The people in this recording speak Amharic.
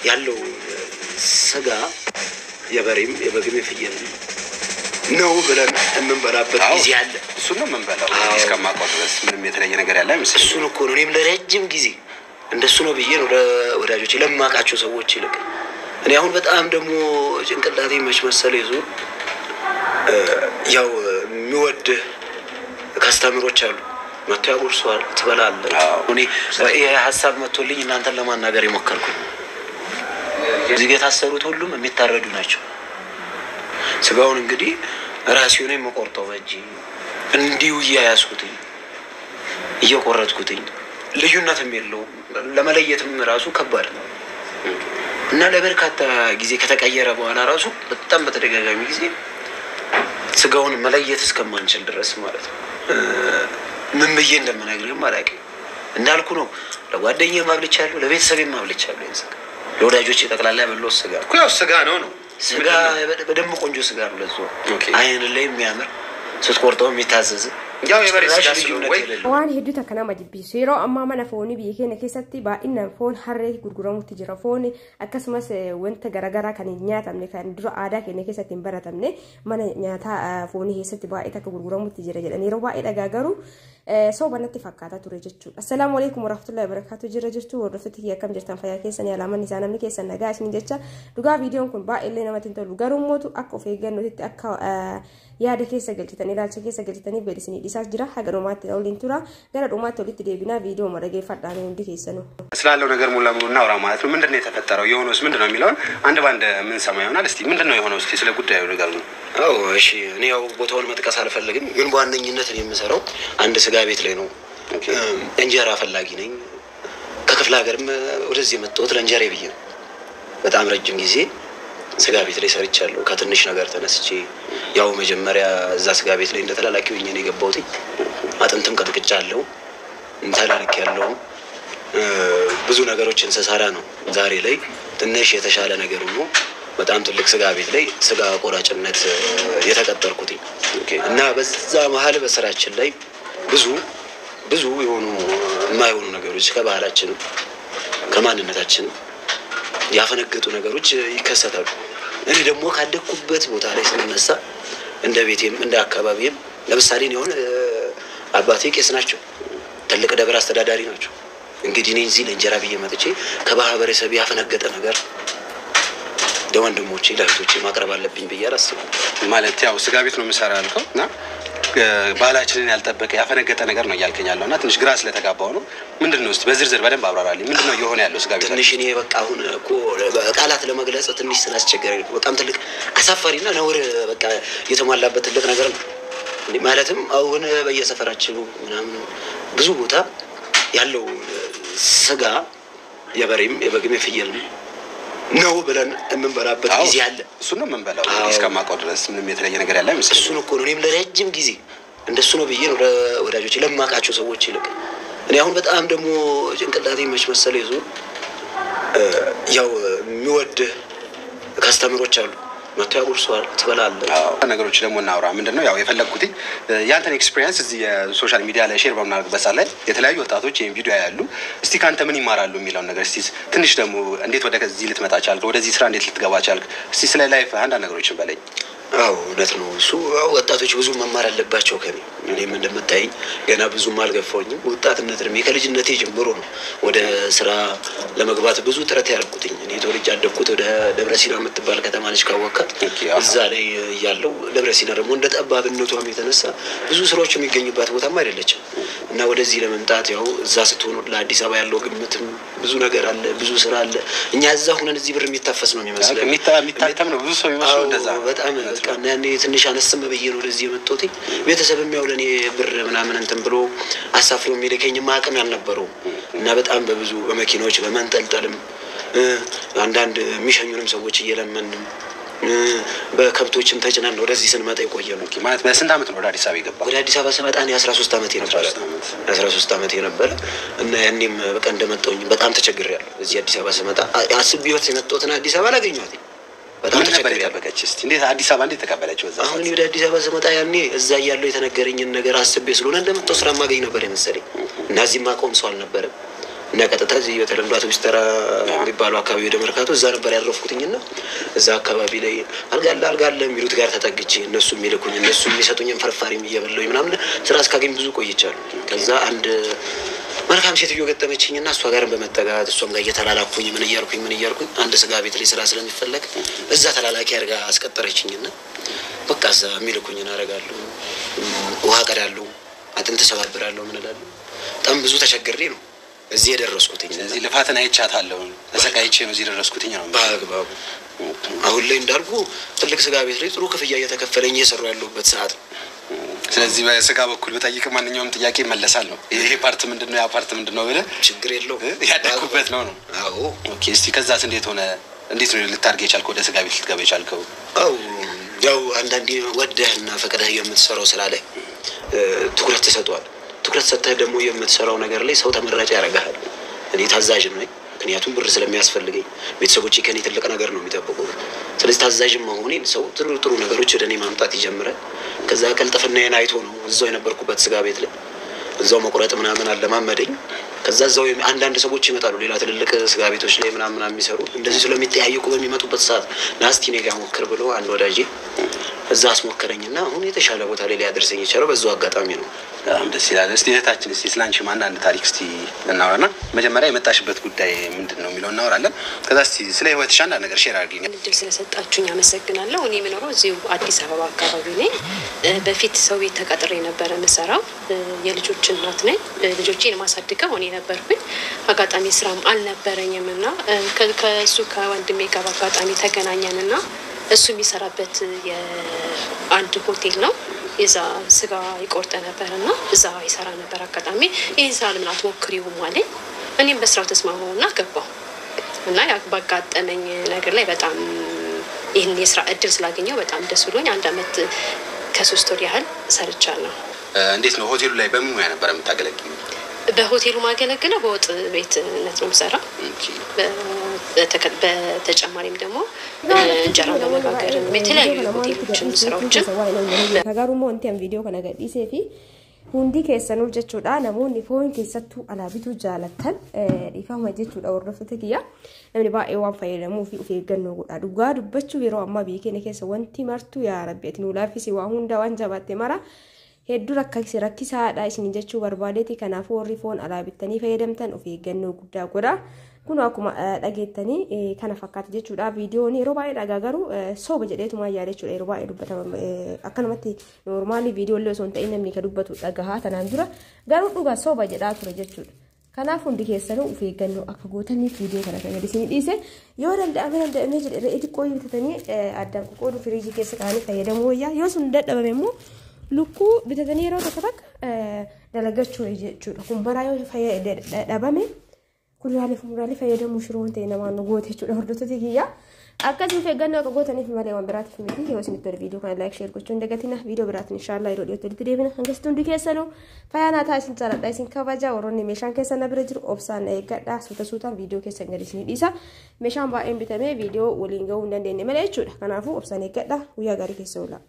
ያለው ስጋ የበሬም የበግም የፍየል ነው ብለን እንበራበት ጊዜ አለ። እሱ ነው መንበላው እስከማቆጥ ድረስ ምንም የተለየ ነገር ያለ አይመስልም። እሱ ነው እኮ ነው እኔም ለረጅም ጊዜ እንደሱ ነው ብዬ ነው ለወዳጆቼ ለማቃቸው ሰዎች ይልቅ እኔ አሁን በጣም ደግሞ ጭንቅላቴ መች መሰለ ይዞ ያው የሚወድ ካስተምሮች አሉ መጥቶ ያጎርሷል ትበላለህ። እኔ ሀሳብ መጥቶልኝ እናንተን ለማናገር የሞከርኩኝ እዚህ ጋር ታሰሩት ሁሉም የሚታረዱ ናቸው። ስጋውን እንግዲህ ራሴው ነው የምቆርጠው በእጄ እንዲሁ እያያዝኩትኝ እየቆረጥኩትኝ ልዩነትም የለውም ለመለየትም ራሱ ከባድ ነው እና ለበርካታ ጊዜ ከተቀየረ በኋላ ራሱ በጣም በተደጋጋሚ ጊዜ ስጋውን መለየት እስከማንችል ድረስ ማለት ነው። ምን ብዬ እንደምነግርህ ማለት እንዳልኩ ነው። ለጓደኛዬ ማብልቻለሁ ለቤተሰቤም ማብልቻለሁ ይንስጋ ለወዳጆቼ ጠቅላላ ያበለው ስጋ እኮ ያው ስጋ ነው ስጋ በደንብ ቆንጆ ስጋ ነው ለዛው አይን ላይ የሚያምር ስትቆርጠው የሚታዘዝ ያው የበሬ ስጋ ነው ወይ waan hedduuta kana majibbisu yeroo ammaa mana foonii biyya keenya keessatti baay'inaan foon harree gurguramutti jira foon akkasumas wanta garagaraa kan nyaatamne kan dura aadaa keenya keessatti hin baratamne mana nyaataa foonii keessatti baay'ee akka gurguramutti jira jedhan yeroo baay'ee dhagaa garuu soobanatti fakkaata ture jechuudha. Assalaamu alaykum warahmatullahi wabarakatuh jira jechuudha hordoftoota akkam jirtan fayyaa keessanii alaaman isaa namni keessan nagaa isin jecha dhugaa viidiyoon kun baay'ee namatti tolu garuu mootu akka of eeggannootti akka yaada keessa galchitanii ilaalcha keessa galchitanii beeksisanii dhiisaas jira haga dhumaatti waliin tura gara dhumaatti walitti deebinaa viidiyoo marageeffadhaan hundi keessanuu ስላለው ነገር ሙሉ ለሙሉ እናውራ ማለት ነው። ምንድነው የተፈጠረው የሆነውስ ምንድነው የሚለውን አንድ ባንድ ምን ሰማ ይሆናል። እስቲ ምንድነው የሆነው እስቲ ስለ ጉዳዩ ንገሩን። እሺ እኔ ያው ቦታውን መጥቀስ አልፈልግም ግን በዋነኝነት እኔ የምሰራው አንድ ስጋ ቤት ላይ ነው። እንጀራ ፈላጊ ነኝ ከክፍለ ሀገርም ወደዚህ የመጣሁት ለእንጀራ ብዬ ነው። በጣም ረጅም ጊዜ ስጋ ቤት ላይ ሰርቻለሁ ከትንሽ ነገር ተነስቼ ያው መጀመሪያ እዛ ስጋ ቤት ላይ እንደተላላኪ ሆኜ ነው የገባሁት። አጥንትም ቀጥቅጫለሁ እንተላልኬያለሁ ብዙ ነገሮችን ሰሳራ ነው ዛሬ ላይ ትንሽ የተሻለ ነገር ነው። በጣም ትልቅ ስጋ ቤት ላይ ስጋ ቆራጭነት የተቀጠርኩት እና በዛ መሀል በስራችን ላይ ብዙ የሆኑ የማይሆኑ ነገሮች ከባህላችን ከማንነታችን ያፈነገጡ ነገሮች ይከሰታሉ። እኔ ደግሞ ካደኩበት ቦታ ላይ ስንነሳ እንደ ቤቴም እንደ አካባቢም ለምሳሌ ነው አባቴ ቄስ ናቸው ትልቅ ደብር አስተዳዳሪ ናቸው። እንግዲህ እኔ እዚህ ለእንጀራ ብዬ መጥቼ ከማህበረሰብ ያፈነገጠ ነገር ለወንድሞቼ ለእህቶቼ ማቅረብ አለብኝ ብዬ አላስብም። ማለት ያው ስጋ ቤት ነው የምሰራው አልከውና ባህላችንን ያልጠበቀ ያፈነገጠ ነገር ነው ያልከኛለውና ትንሽ ግራ ስለተጋባው ነው። ምንድነው እስቲ በዝርዝር በደንብ አብራራልኝ። ምንድነው የሆነ ያለው ስጋ ቤት? ትንሽ እኔ በቃ አሁን እኮ ቃላት ለመግለጽ ትንሽ ስላስቸገረኝ በጣም ትልቅ አሳፋሪና ነውር በቃ የተሟላበት ትልቅ ነገር ነው። ማለትም አሁን በየሰፈራችን ምናምን ብዙ ቦታ ያለው ስጋ የበሬም የበግም የፍየልም ነው ብለን እንበራበት ጊዜ አለ። እሱ ነው መንበላው እስከማቆጥ ድረስ ምንም የተለየ ነገር ያለ አይመስልም። እሱ ነው እኮ ነው እኔም ለረጅም ጊዜ እንደሱ ነው ብዬ ነው ለወዳጆቼ ለማቃቸው ሰዎች ይልቅ እኔ አሁን በጣም ደግሞ ጭንቅላቴ መች መሰለ ይዞ ያው የሚወድ ካስተምሮች አሉ መጥቶ ያጎርሷል ትበላለህ። ነገሮች ደግሞ እናውራ ምንድነው ያው የፈለኩት ያንተን ኤክስፒሪየንስ እዚህ የሶሻል ሚዲያ ላይ ሼር በማድረግበት ሰዓት ላይ የተለያዩ ወጣቶች ይሄን ቪዲዮ ያያሉ። እስቲ ካንተ ምን ይማራሉ የሚለው ነገር እስቲ ትንሽ ደግሞ እንዴት ወደዚህ ልትመጣ ቻልክ ወደዚህ ስራ እንዴት ልትገባ ቻልክ እስቲ ስለ ላይፍ አንድ ነገሮችን በለኝ። እውነት ነው እሱ ወጣቶች ብዙ መማር አለባቸው ከኔ እኔም እንደምታየኝ ገና ብዙም አልገፋሁኝም ወጣትነት እድሜ ከልጅነቴ ጀምሮ ነው ወደ ስራ ለመግባት ብዙ ጥረት ያደረኩትኝ። እኔ ተወልጄ ያደግኩት ወደ ደብረሲና የምትባል ከተማ ነች ካወቃት እዛ ላይ ያለው ደብረሲና ደግሞ እንደ ጠባብነቷም የተነሳ ብዙ ስራዎች የሚገኙባት ቦታም አይደለችም እና ወደዚህ ለመምጣት ያው እዛ ስትሆኑ ለአዲስ አበባ ያለው ግምትም ብዙ ነገር አለ ብዙ ስራ አለ። እኛ እዛ ሆነን እዚህ ብር የሚታፈስ ነው የሚመስለው የሚታተም ነው ብዙ ሰው ይመስለው እንደዛ በጣም በቃ እኔ ትንሽ አነስም በየ ነው ወደዚህ የመጣሁት። ቤተሰብም ያው ለኔ ብር ምናምን እንትን ብሎ አሳፍሮ የሚልከኝ ማቀም ያልነበረው እና በጣም በብዙ በመኪናዎች በመንጠልጠልም አንዳንድ የሚሸኙንም ሰዎች እየለመንም በከብቶችም ተጭነን ወደዚህ ስንመጣ የቆየነው ማለት በስንት አመት ነው ወደ አዲስ አበባ የገባው? ወደ አዲስ አበባ ስመጣ እኔ 13 አመት የነበረ እና ያኔም በቃ እንደመጣሁኝ በጣም ተቸግሬያለሁ። እዚህ አዲስ አበባ ስመጣ አስቤውት የመጣሁትና አዲስ አበባ ላገኘኋት በጣም ተቸግሬያለሁ። እስቲ እንዴት አዲስ አበባ እንዴት ተቀበለችው? እዛ አሁን ወደ አዲስ አበባ ስመጣ ያኔ እዛ ያለው የተነገረኝን ነገር አስቤ ስለሆነ እንደመጣሁ ስራ ማገኝ ነበር የመሰለኝ እና እዚህ ማቆም ሰው አልነበረም። እና ቀጥታ እዚህ በተለምዶ አውቶቡስ ተራ የሚባለው አካባቢ ወደ መርካቶ እዛ ነበር ያረፍኩትኝና እዛ አካባቢ ላይ አልጋለ የሚሉት ጋር ተጠግቼ እነሱ የሚልኩኝ እነሱ የሚሰጡኝን ፍርፋሪም እየበላሁኝ ምናምን ስራ እስካገኝ ብዙ ቆይቻለሁ። ከዛ አንድ መልካም ሴትዮ ገጠመችኝና እሷ ጋርም በመጠጋት እሷም ጋር እየተላላኩኝ ምን እያልኩኝ አንድ ስጋ ቤት ላይ ስራ ስለሚፈለግ እዛ ተላላኪ አድርጋ አስቀጠረችኝና በቃ እዛ የሚልኩኝን አደርጋለሁ፣ ውሃ ቀዳለሁ፣ አጥንት ሰባብራለሁ፣ ምን እላለሁ። በጣም ብዙ ተቸግሬ ነው እዚህ የደረስኩትኝ። ስለዚህ ልፋትን አይቻታለሁ፣ ተሰቃይቼ ነው እዚህ የደረስኩትኝ ነው በአግባቡ። አሁን ላይ እንዳልኩ ትልቅ ስጋ ቤት ላይ ጥሩ ክፍያ እየተከፈለኝ እየሰራሁ ያለሁበት ሰዓት ነው። ስለዚህ በስጋ በኩል በጠይቅ ማንኛውም ጥያቄ ይመለሳል ነው። ይሄ ፓርት ምንድነው ያ ፓርት ምንድነው ብለህ ችግር የለውም ያደኩበት ነው። አዎ ኦኬ። እስቲ ከዛስ እንዴት ሆነ? እንዴት ነው ልታርግ የቻልከው? ወደ ስጋ ቤት ልትገባ የቻልከው? አው ያው አንዳንዴ ወደህና ፈቅደህ የምትሰራው ስራ ላይ ትኩረት ትሰጠዋለህ። ትኩረት ሰጥተህ ደግሞ የምትሰራው ነገር ላይ ሰው ተመራጭ ያደርጋል። እኔ ታዛዥ ነኝ፣ ምክንያቱም ብር ስለሚያስፈልገኝ ቤተሰቦቼ ከኔ ትልቅ ነገር ነው የሚጠብቁት። ስለዚህ ታዛዥ መሆኔን ሰው ጥሩ ነገሮች ወደ እኔ ማምጣት ይጀምራል። ከዛ ቀልጥፍናዬን አይቶ ነው እዛው የነበርኩበት ስጋ ቤት ላይ እዛው መቁረጥ ምናምን አለማመደኝ። ከዛ እዛው አንዳንድ ሰዎች ይመጣሉ ሌላ ትልልቅ ስጋ ቤቶች ላይ ምናምን የሚሰሩ እንደዚህ ስለሚጠያየቁ በሚመጡበት ሰዓት ናስቲ እኔ ጋር ሞክር ብሎ አንድ ወዳጄ እዛ አስሞከረኝና አሁን የተሻለ ቦታ ላይ ሊያደርሰኝ የቻለው በዛው አጋጣሚ ነው። በጣም ደስ ይላል። እስቲ እህታችን እስቲ ስላንቺ አንዳንድ ታሪክ እስቲ እናወራና መጀመሪያ የመጣሽበት ጉዳይ ምንድነው የሚለው እናወራለን። ከዛ እስቲ ስለ ህይወትሽ አንዳንድ ነገር ሼር አድርጊኝ። እድል ስለሰጣችሁኝ አመሰግናለሁ። እኔ የምኖረው እዚሁ አዲስ አበባ አካባቢ ነኝ። በፊት ሰው ቤት ተቀጥሬ ነበር የምሰራው። የልጆች እናት ነኝ። ልጆቼን ማሳድገው እኔ ነበርኩኝ። አጋጣሚ ስራም አልነበረኝምና ከእሱ ከወንድሜ ጋር አጋጣሚ ተገናኘንና እሱ የሚሰራበት የአንድ ሆቴል ነው። እዛ ስጋ ይቆርጥ ነበርና እዛ ይሰራ ነበር። አጋጣሚ ይሄን ስራ ለምን አትሞክሪውም አለኝ። እኔም በስራው ተስማማሁና ገባሁ እና ያጋጠመኝ ነገር ላይ በጣም ይሄን የስራ እድል ስላገኘው በጣም ደስ ብሎኝ 1 አመት ከ3 ወር ያህል ሰርቻለሁ። እንዴት ነው ሆቴሉ ላይ በምን ሙያ ነበር የምታገለግለው? በሆቴሉ ማገለግለው በወጥ ቤትነት ነው የምሰራው። በተጨማሪም ደግሞ እንጀራ በመጋገር የተለያዩ ሆቴሎችን ስራዎችን ከጋሩሞ እንትን ቪዲዮ ከነገዲሴፊ ሁንዲ keessanuu jechuudha namoonni foon keessattuu alaabitu jaalatan ifama jechuudha hordoftoota kiyya namni baay'ee waan fayyadamuu fi of eeggannoo godha dhugaa dubbachuu yeroo ammaa biyya keenya keessa wanti martuu yaa rabbi ati nu laaffisi waa hunda waan jabaatte mara hedduu rakkisaadha isin jechuu barbaadeeti kanaaf warri foon alaabittanii fayyadamtan of eeggannoo guddaa godha kun akkuma dhageettanii kana fakkaata jechuudha viidiyoon yeroo baay'ee dhagaa garuu sooba jedheetuma yaada jechuudha yeroo baay'ee dubbatama akkanumatti normaali viidiyoo illee osoo hin ta'in namni ka dubbatu dhagahaa tanaan dura garuu dhugaa sooba jedhaa ture jechuudha kanaaf hundi keessanuu of eeggannoo akka gootanii viidiyoo kana fayyadamanii dhiise yoo danda'amee jedhe re'ee xiqqoo bitatanii addaan qoqqoodu firiijii keessa kaa'anii fayyadamuu wayyaa yoo sun dadhabame immoo lukkuu bitatanii yeroo tokko dalagachuu jechuudha kun baraa yoo dhabame kuduraalee fi muduraalee fayyadamuu shiroon ta'e namaan goote jechuudha hordoftoota kiyya akkasii of eeggannoo akka gootaniif malee waan biraatiif miti yoo isinitti tola viidiyoo kana laayik sheer gochuun dagatina viidiyoo biraatiin inshaallah yeroo dhiyootti walitti deebina hangasitti hundi keessanuu fayyaanaa ta'a isin jaaladha isin kabaja warroonni meeshaan keessan na bira jiru obsaan eeggadha suutaan viidiyoo keessan gadi isin dhiisa meeshaan baay'een bitamee viidiyoo waliin gahuu hin dandeenye malee jechuudha kanaafuu obsaan eeggadha guyyaa gaarii keessa oolaa.